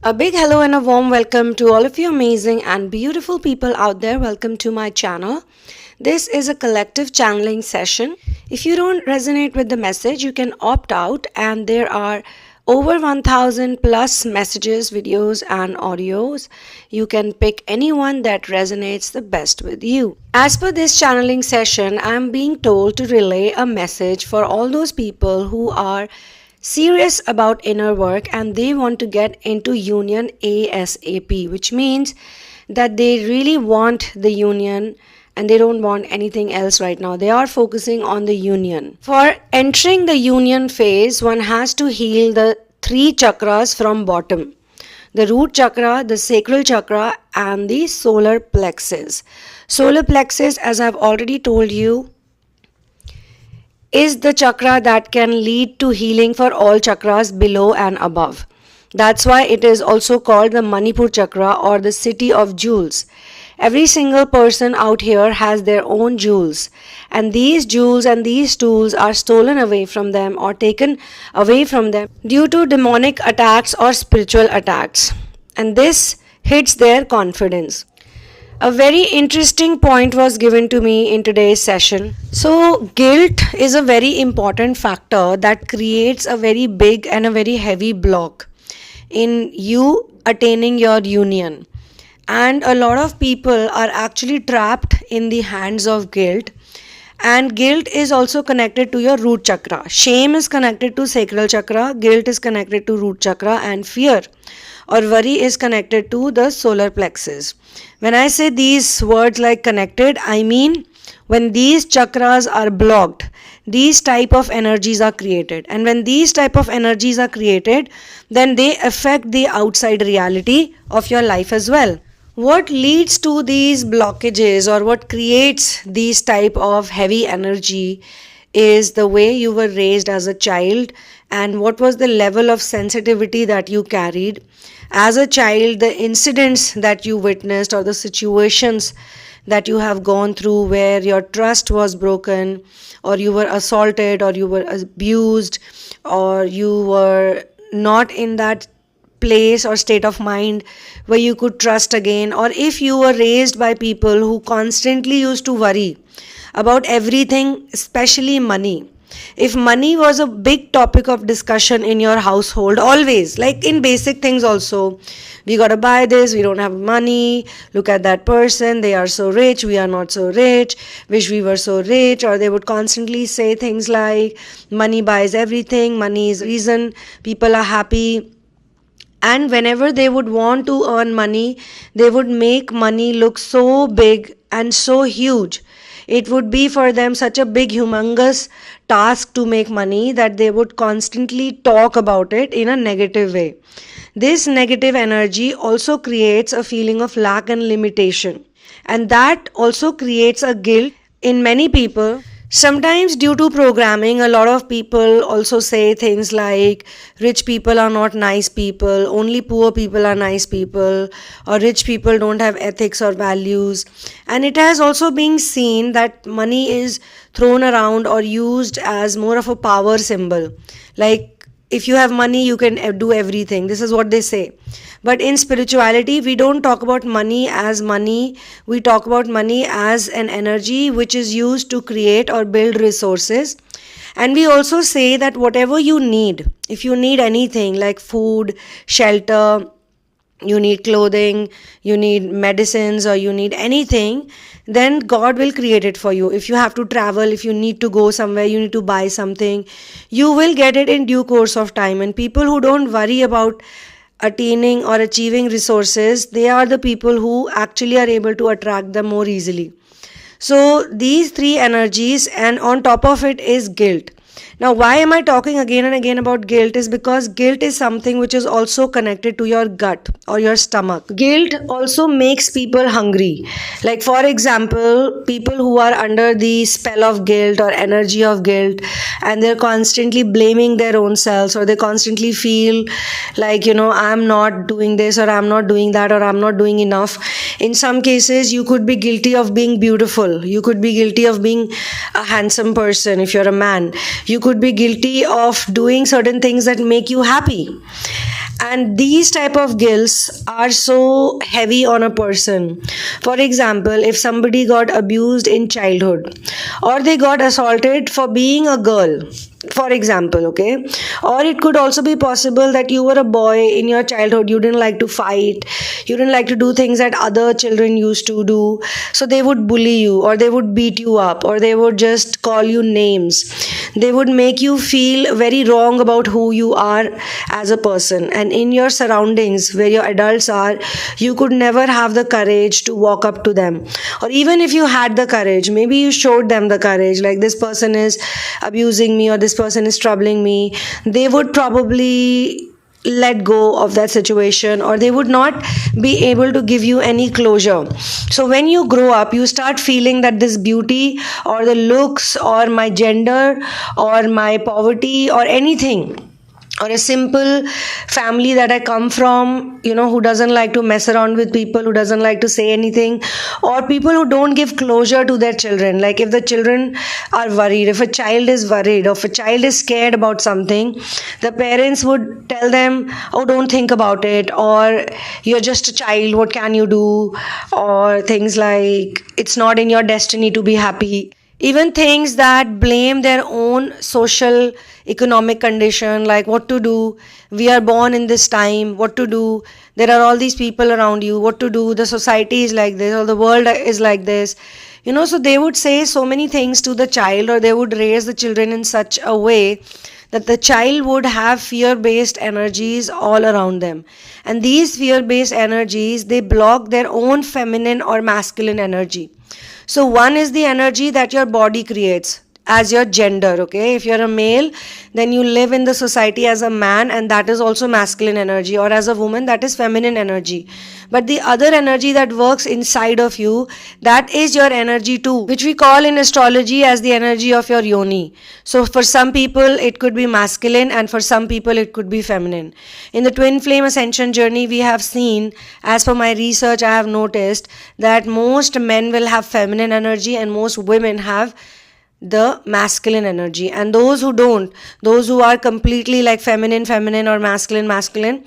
A big hello and a warm welcome to all of you amazing and beautiful people out there. Welcome to my channel. This is a collective channeling session. If you don't resonate with the message, you can opt out, and there are over 1000 plus messages, videos and audios. You can pick any one that resonates the best with you. As per this channeling session, I am being told to relay a message for all those people who are serious about inner work and they want to get into union ASAP, which means that they really want the union and they don't want anything else right now. They are focusing on the union. For entering the union phase, one has to heal the 3 chakras from bottom: the root chakra, the sacral chakra and the solar plexus. Solar plexus, as I've already told you, is the chakra that can lead to healing for all chakras below and above. That's why it is also called the Manipur chakra or the city of jewels. Every single person out here has their own jewels, and these jewels and these tools are stolen away from them or taken away from them due to demonic attacks or spiritual attacks, and this hits their confidence. A very interesting point was given to me in today's session. So, guilt is a very important factor that creates a very big and a very heavy block in you attaining your union. And a lot of people are actually trapped in the hands of guilt. And guilt is also connected to your root chakra. Shame is connected to sacral chakra, guilt is connected to root chakra, and fear or worry is connected to the solar plexus. When I say these words like connected, I mean when these chakras are blocked, these type of energies are created. And when these type of energies are created, then they affect the outside reality of your life as well. What leads to these blockages or what creates these type of heavy energy is the way you were raised as a child and what was the level of sensitivity that you carried. As a child, the incidents that you witnessed or the situations that you have gone through where your trust was broken or you were assaulted or you were abused or you were not in that place or state of mind where you could trust again, or if you were raised by people who constantly used to worry about everything, especially money. If money was a big topic of discussion in your household, always, like in basic things also, we gotta buy this, we don't have money, look at that person, they are so rich, we are not so rich, wish we were so rich, or they would constantly say things like, money buys everything, money is the reason people are happy. And whenever they would want to earn money, they would make money look so big and so huge. It would be for them such a big, humongous task to make money that they would constantly talk about it in a negative way. This negative energy also creates a feeling of lack and limitation. And that also creates a guilt in many people. Sometimes due to programming, a lot of people also say things like rich people are not nice people, only poor people are nice people, or rich people don't have ethics or values. And it has also been seen that money is thrown around or used as more of a power symbol. Like if you have money, you can do everything. This is what they say. But in spirituality, we don't talk about money as money. We talk about money as an energy which is used to create or build resources. And we also say that whatever you need, if you need anything like food, shelter, you need clothing, you need medicines, or you need anything, then God will create it for you. If you have to travel, if you need to go somewhere, you need to buy something, you will get it in due course of time. And people who don't worry about attaining or achieving resources, they are the people who actually are able to attract them more easily. So these 3 energies, and on top of it is guilt. Now, why am I talking again and again about guilt is because guilt is something which is also connected to your gut or your stomach. Guilt also makes people hungry. Like for example, people who are under the spell of guilt or energy of guilt and they're constantly blaming their own selves, or they constantly feel like, I'm not doing this or I'm not doing that or I'm not doing enough. In some cases, you could be guilty of being beautiful. You could be guilty of being a handsome person if you're a man. You could be guilty of doing certain things that make you happy. And these type of guilts are so heavy on a person. For example, if somebody got abused in childhood, or they got assaulted for being a girl, for example, okay, or it could also be possible that you were a boy in your childhood, you didn't like to fight, you didn't like to do things that other children used to do, so they would bully you, or they would beat you up, or they would just call you names. They would make you feel very wrong about who you are as a person. And in your surroundings where your adults are, you could never have the courage to walk up to them. Or even if you had the courage, maybe you showed them the courage, like this person is abusing me or this person is troubling me, they would probably let go of that situation, or they would not be able to give you any closure. So when you grow up, you start feeling that this beauty or the looks or my gender or my poverty or anything, or a simple family that I come from, who doesn't like to mess around with people, who doesn't like to say anything, or people who don't give closure to their children. Like if the children are worried, if a child is worried, or if a child is scared about something, the parents would tell them, oh, don't think about it, or you're just a child, what can you do, or things like it's not in your destiny to be happy. Even things that blame their own social economic condition, like what to do, we are born in this time, what to do, there are all these people around you, what to do, the society is like this, or the world is like this. So they would say so many things to the child, or they would raise the children in such a way that the child would have fear-based energies all around them. And these fear-based energies, they block their own feminine or masculine energy. So one is the energy that your body creates as your gender, okay? If you're a male, then you live in the society as a man, and that is also masculine energy, or as a woman, that is feminine energy. But the other energy that works inside of you, that is your energy too, which we call in astrology as the energy of your yoni. So for some people it could be masculine, and for some people it could be feminine. In the twin flame ascension journey, we have seen, as per my research, I have noticed that most men will have feminine energy and most women have the masculine energy. And those who don't, those who are completely like feminine or masculine,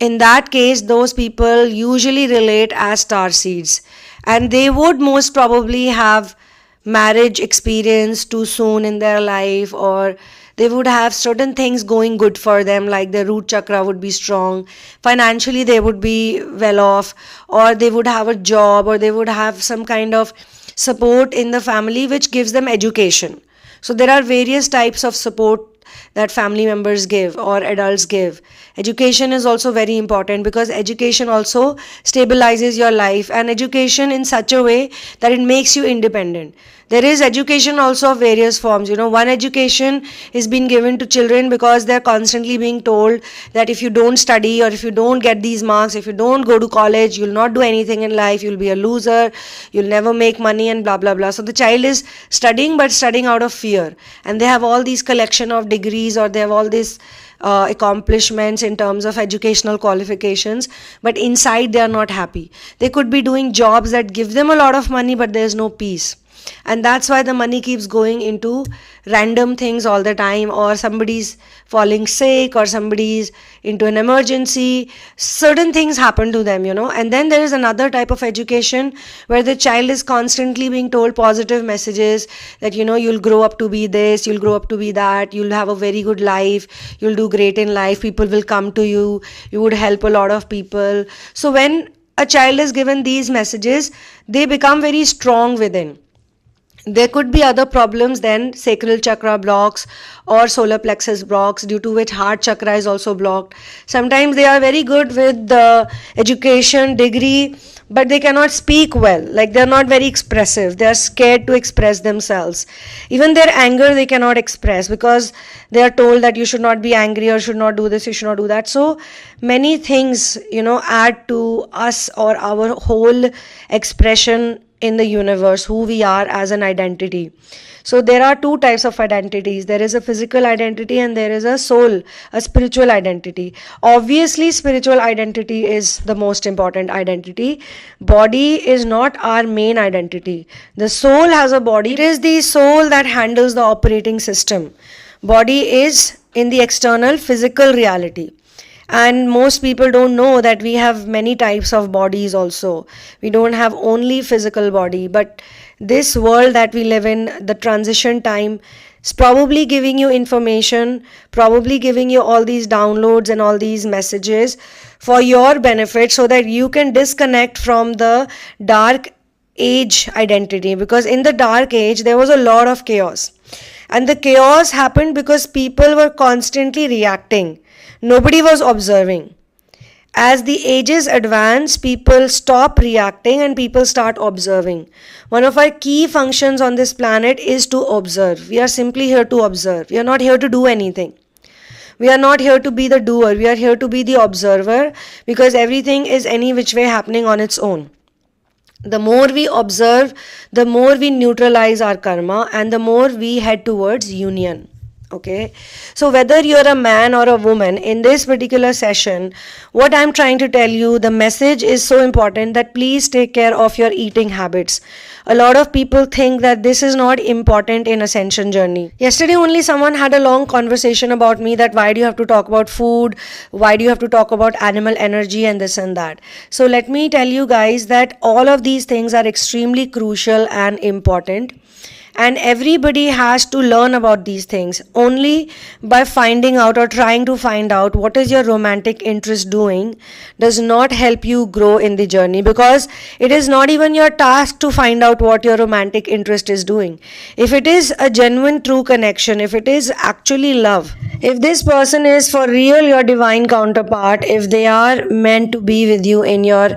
in that case, those people usually relate as star seeds, and they would most probably have marriage experience too soon in their life, or they would have certain things going good for them, like their root chakra would be strong, financially they would be well off, or they would have a job, or they would have some kind of support in the family which gives them education. So there are various types of support that family members give or adults give. Education is also very important, because education also stabilizes your life, and education in such a way that it makes you independent. There is education also of various forms. One education is being given to children because they're constantly being told that if you don't study, or if you don't get these marks, if you don't go to college, you'll not do anything in life, you'll be a loser, you'll never make money, and blah blah blah. So the child is studying, but studying out of fear, and they have all these collection of degrees, or they have all these accomplishments in terms of educational qualifications, but inside they are not happy. They could be doing jobs that give them a lot of money, but there's no peace. And that's why the money keeps going into random things all the time, or somebody's falling sick, or somebody's into an emergency, certain things happen to them. And then there is another type of education where the child is constantly being told positive messages that you'll grow up to be this, you'll grow up to be that, you'll have a very good life, you'll do great in life, people will come to you, you would help a lot of people. So when a child is given these messages, they become very strong within. There could be other problems than sacral chakra blocks or solar plexus blocks, due to which heart chakra is also blocked. Sometimes they are very good with the education degree, but they cannot speak well, like they're not very expressive, they are scared to express themselves. Even their anger they cannot express, because they are told that you should not be angry, or should not do this, you should not do that. So many things add to us, or our whole expression in the universe, who we are as an identity. So there are two types of identities. There is a physical identity, and there is a soul, a spiritual identity. Obviously, spiritual identity is the most important identity. Body is not our main identity. The soul has a body. It is the soul that handles the operating system. Body is in the external physical reality. And most people don't know that we have many types of bodies also. We don't have only physical body, but this world that we live in, the transition time, is probably giving you information, probably giving you all these downloads and all these messages for your benefit, so that you can disconnect from the dark age identity. Because in the dark age there was a lot of chaos, and the chaos happened because people were constantly reacting. Nobody was observing. As the ages advance, people stop reacting and people start observing. One of our key functions on this planet is to observe. We are simply here to observe. We are not here to do anything. We are not here to be the doer. We are here to be the observer, because everything is any which way happening on its own. The more we observe, the more we neutralize our karma, and the more we head towards union. Okay, so whether you're a man or a woman, in this particular session, what I'm trying to tell you, the message is so important that please take care of your eating habits. A lot of people think that this is not important in ascension journey. Yesterday only someone had a long conversation about me, that why do you have to talk about food, why do you have to talk about animal energy and this and that. So let me tell you guys that all of these things are extremely crucial and important. And everybody has to learn about these things. Only by finding out or trying to find out what is your romantic interest doing does not help you grow in the journey, because it is not even your task to find out what your romantic interest is doing. If it is a genuine true connection, if it is actually love, if this person is for real your divine counterpart, if they are meant to be with you in your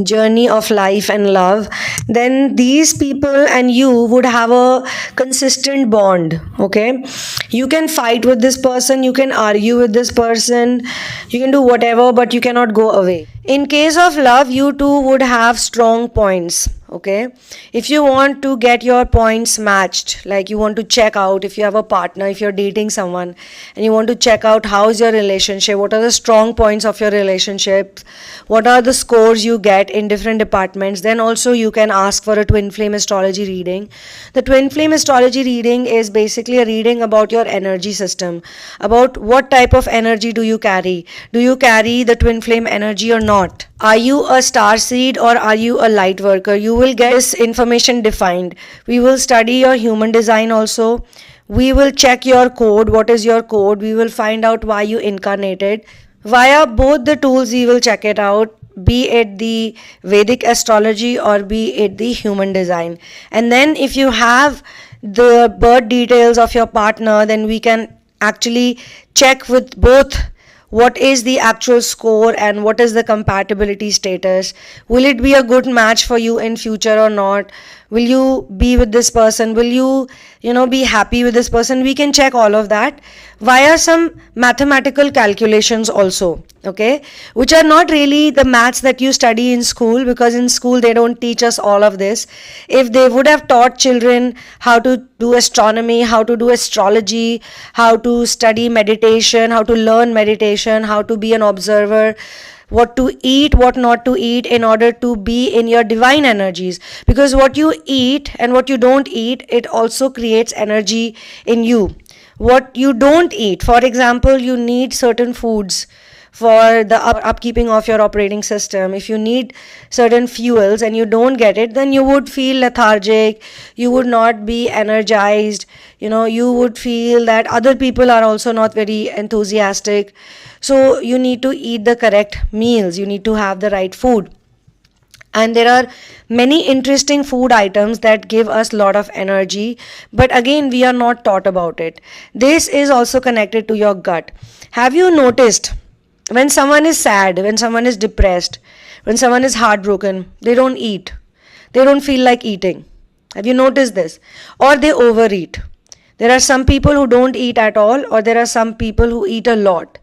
journey of life and love, then these people and you would have a consistent bond. Okay, you can fight with this person, you can argue with this person, you can do whatever, but you cannot go away. In case of love, you two would have strong points. Okay, if you want to get your points matched, like you want to check out, if you have a partner, if you're dating someone and you want to check out how's your relationship, what are the strong points of your relationship, what are the scores you get in different departments, then also you can ask for a twin flame astrology reading. The twin flame astrology reading is basically a reading about your energy system, about what type of energy do you carry. Do you carry the twin flame energy or not? Are you a star seed or are you a light worker? You will get this information defined. We will study your human design also. We will check your code. What is your code? We will find out why you incarnated. Via both the tools, we will check it out, be it the Vedic astrology or be it the human design. And then if you have the birth details of your partner, then we can actually check with both what is the actual score and what is the compatibility status. Will it be a good match for you in future or not? Will you be with this person? Will you be happy with this person? We can check all of that via some mathematical calculations also, okay, which are not really the maths that you study in school, because in school they don't teach us all of this. If they would have taught children how to do astronomy, how to do astrology, how to study meditation, how to learn meditation, how to be an observer, what to eat, what not to eat in order to be in your divine energies. Because what you eat and what you don't eat, it also creates energy in you. What you don't eat, for example, you need certain foods for the upkeeping of your operating system. If you need certain fuels and you don't get it, then you would feel lethargic, you would not be energized, you would feel that other people are also not very enthusiastic. So you need to eat the correct meals, you need to have the right food. And there are many interesting food items that give us a lot of energy, but again we are not taught about it. This is also connected to your gut. Have you noticed when someone is sad, when someone is depressed, when someone is heartbroken, they don't eat, they don't feel like eating? Have you noticed this? Or they overeat. There are some people who don't eat at all, or there are some people who eat a lot.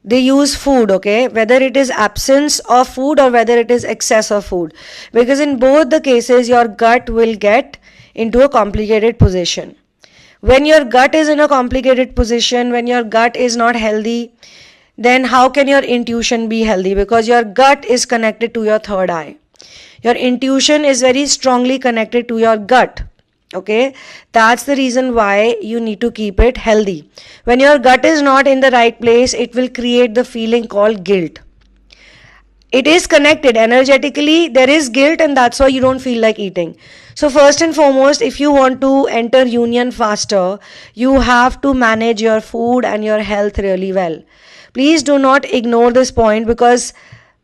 They use food, okay, whether it is absence of food or whether it is excess of food, because in both the cases your gut will get into a complicated position. When your gut is in a complicated position, when your gut is not healthy, then how can your intuition be healthy? Because your gut is connected to your third eye. Your intuition is very strongly connected to your gut. Okay, that's the reason why you need to keep it healthy. When your gut is not in the right place, it will create the feeling called guilt. It is connected energetically, there is guilt, and that's why you don't feel like eating. So first and foremost, if you want to enter union faster, you have to manage your food and your health really well. Please do not ignore this point, because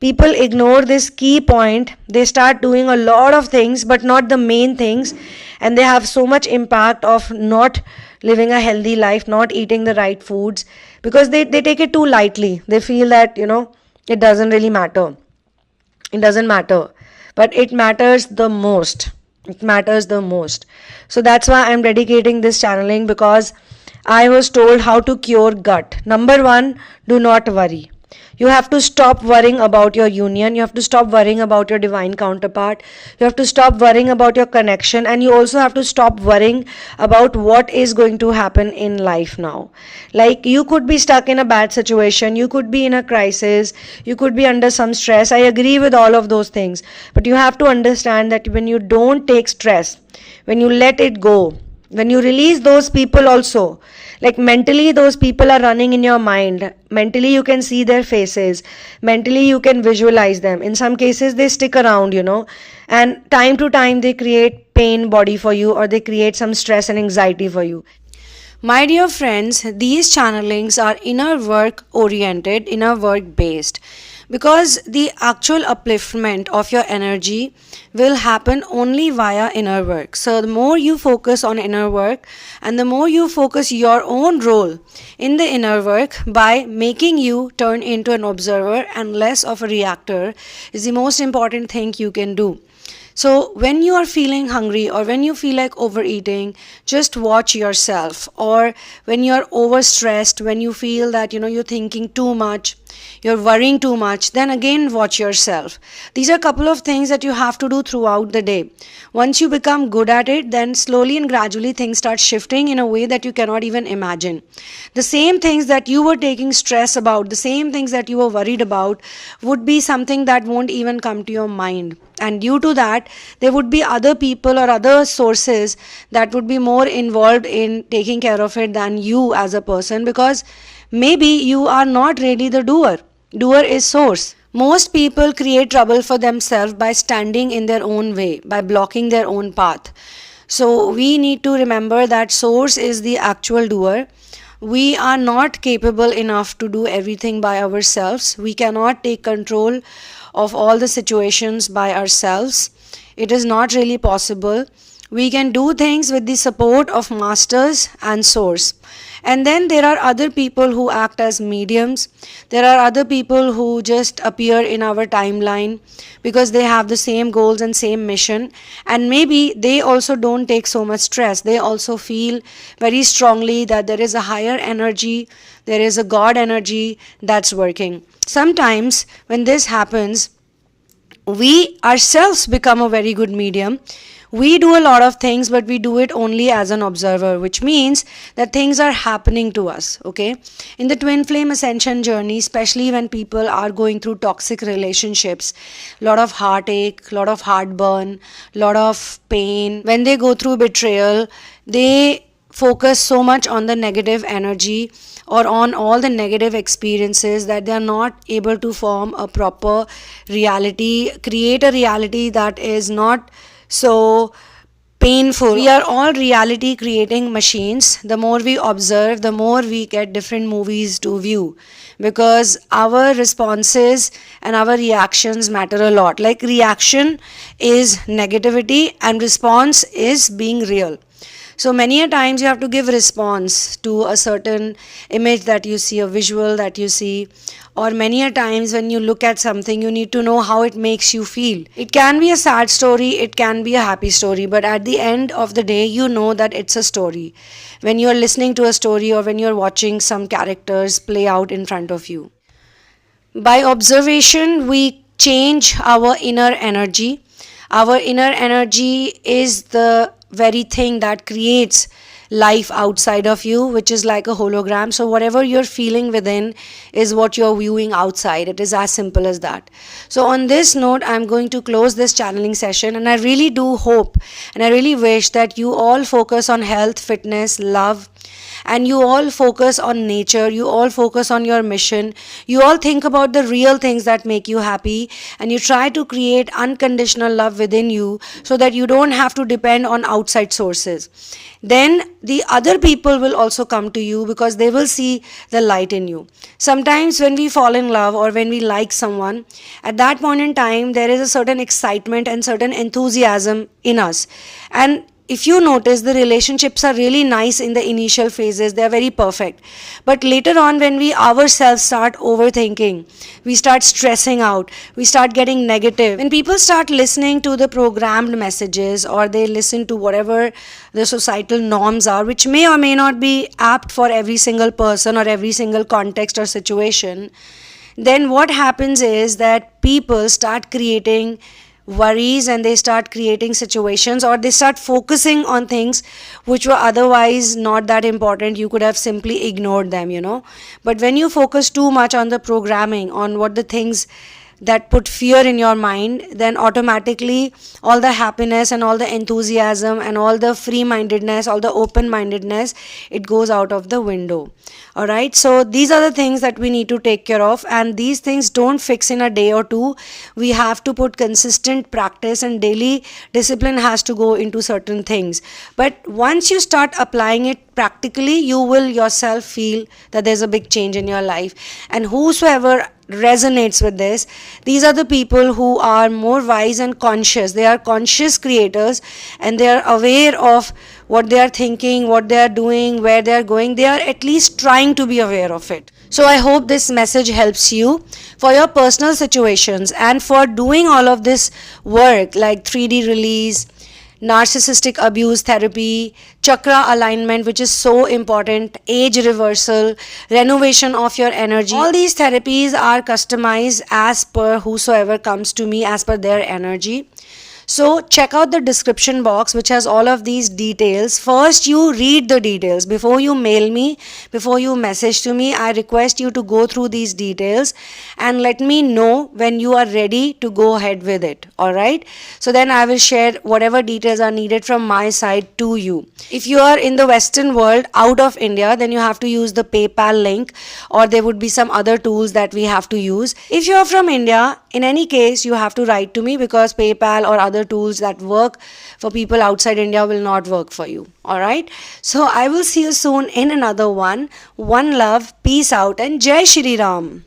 people ignore this key point. They start doing a lot of things but not the main things, and they have so much impact of not living a healthy life, not eating the right foods, because they take it too lightly. They feel that, it doesn't really matter. It doesn't matter, but it matters the most. It matters the most. So that's why I'm dedicating this channeling, because I was told how to cure gut. Number one, do not worry. You have to stop worrying about your union. You have to stop worrying about your divine counterpart. You have to stop worrying about your connection. And you also have to stop worrying about what is going to happen in life now. Like, you could be stuck in a bad situation. You could be in a crisis. You could be under some stress. I agree with all of those things. But you have to understand that when you don't take stress, when you let it go, when you release those people also, like mentally those people are running in your mind, mentally you can see their faces, mentally you can visualize them. In some cases they stick around, and time to time they create pain body for you, or they create some stress and anxiety for you. My dear friends, these channelings are inner work oriented, inner work based, because the actual upliftment of your energy will happen only via inner work. So the more you focus on inner work, and the more you focus your own role in the inner work by making you turn into an observer and less of a reactor, is the most important thing you can do. So when you are feeling hungry, or when you feel like overeating, just watch yourself. Or when you are overstressed, when you feel that you're thinking too much, you're worrying too much, then again watch yourself. These are a couple of things that you have to do throughout the day. Once you become good at it, then slowly and gradually things start shifting in a way that you cannot even imagine. The same things that you were taking stress about, the same things that you were worried about, would be something that won't even come to your mind. And due to that, there would be other people or other sources that would be more involved in taking care of it than you as a person, because maybe you are not really the doer. Doer is source. Most people create trouble for themselves by standing in their own way, by blocking their own path. So we need to remember that source is the actual doer. We are not capable enough to do everything by ourselves. We cannot take control of all the situations by ourselves. It is not really possible. We can do things with the support of masters and source. And then there are other people who act as mediums. There are other people who just appear in our timeline because they have the same goals and same mission. And maybe they also don't take so much stress. They also feel very strongly that there is a higher energy, there is a God energy that's working. Sometimes when this happens, we ourselves become a very good medium. We do a lot of things, but we do it only as an observer, which means that things are happening to us, okay? In the twin flame ascension journey, especially when people are going through toxic relationships, a lot of heartache, a lot of heartburn, a lot of pain, when they go through betrayal, they focus so much on the negative energy or on all the negative experiences that they are not able to form a proper reality, create a reality that is not so painful. We are all reality creating machines. The more we observe, the more we get different movies to view, because our responses and our reactions matter a lot. Like, reaction is negativity and response is being real. So many a times you have to give response to a certain image that you see, a visual that you see, or many a times when you look at something, you need to know how it makes you feel. It can be a sad story, it can be a happy story, but at the end of the day, you know that it's a story. When you're listening to a story or when you're watching some characters play out in front of you. By observation, we change our inner energy. Our inner energy is the very thing that creates life outside of you, which is like a hologram. So whatever you're feeling within is what you're viewing outside. It is as simple as that. So on this note, I'm going to close this channeling session, and I really do hope and I really wish that you all focus on health, fitness, love, and you all focus on nature, you all focus on your mission, you all think about the real things that make you happy, and you try to create unconditional love within you so that you don't have to depend on outside sources. Then the other people will also come to you because they will see the light in you. Sometimes when we fall in love or when we like someone, at that point in time there is a certain excitement and certain enthusiasm in us, and if you notice, the relationships are really nice in the initial phases, they are very perfect. But later on, when we ourselves start overthinking, we start stressing out, we start getting negative. When people start listening to the programmed messages, or they listen to whatever the societal norms are, which may or may not be apt for every single person or every single context or situation, then what happens is that people start creating worries, and they start creating situations, or they start focusing on things which were otherwise not that important. You could have simply ignored them. But when you focus too much on the programming, on what the things that put fear in your mind, then automatically all the happiness and all the enthusiasm and all the free-mindedness, all the open-mindedness, it goes out of the window. Alright, so these are the things that we need to take care of, and these things don't fix in a day or two. We have to put consistent practice, and daily discipline has to go into certain things. But once you start applying it practically, you will yourself feel that there's a big change in your life. And whosoever resonates with this, these are the people who are more wise and conscious. They are conscious creators, and they are aware of what they are thinking, what they are doing, where they are going. They are at least trying to be aware of it. So I hope this message helps you for your personal situations, and for doing all of this work like 3D release, narcissistic abuse therapy, chakra alignment, which is so important, age reversal, renovation of your energy. All these therapies are customized as per whosoever comes to me, as per their energy. So check out the description box, which has all of these details. First, you read the details. Before you mail me, before you message to me, I request you to go through these details and let me know when you are ready to go ahead with it. Alright? So then I will share whatever details are needed from my side to you. If you are in the Western world, out of India, then you have to use the PayPal link, or there would be some other tools that we have to use. If you are from India, in any case, you have to write to me, because PayPal or other tools that work for people outside India will not work for you. Alright, so I will see you soon in another one. One love, peace out, and Jai Shri Ram.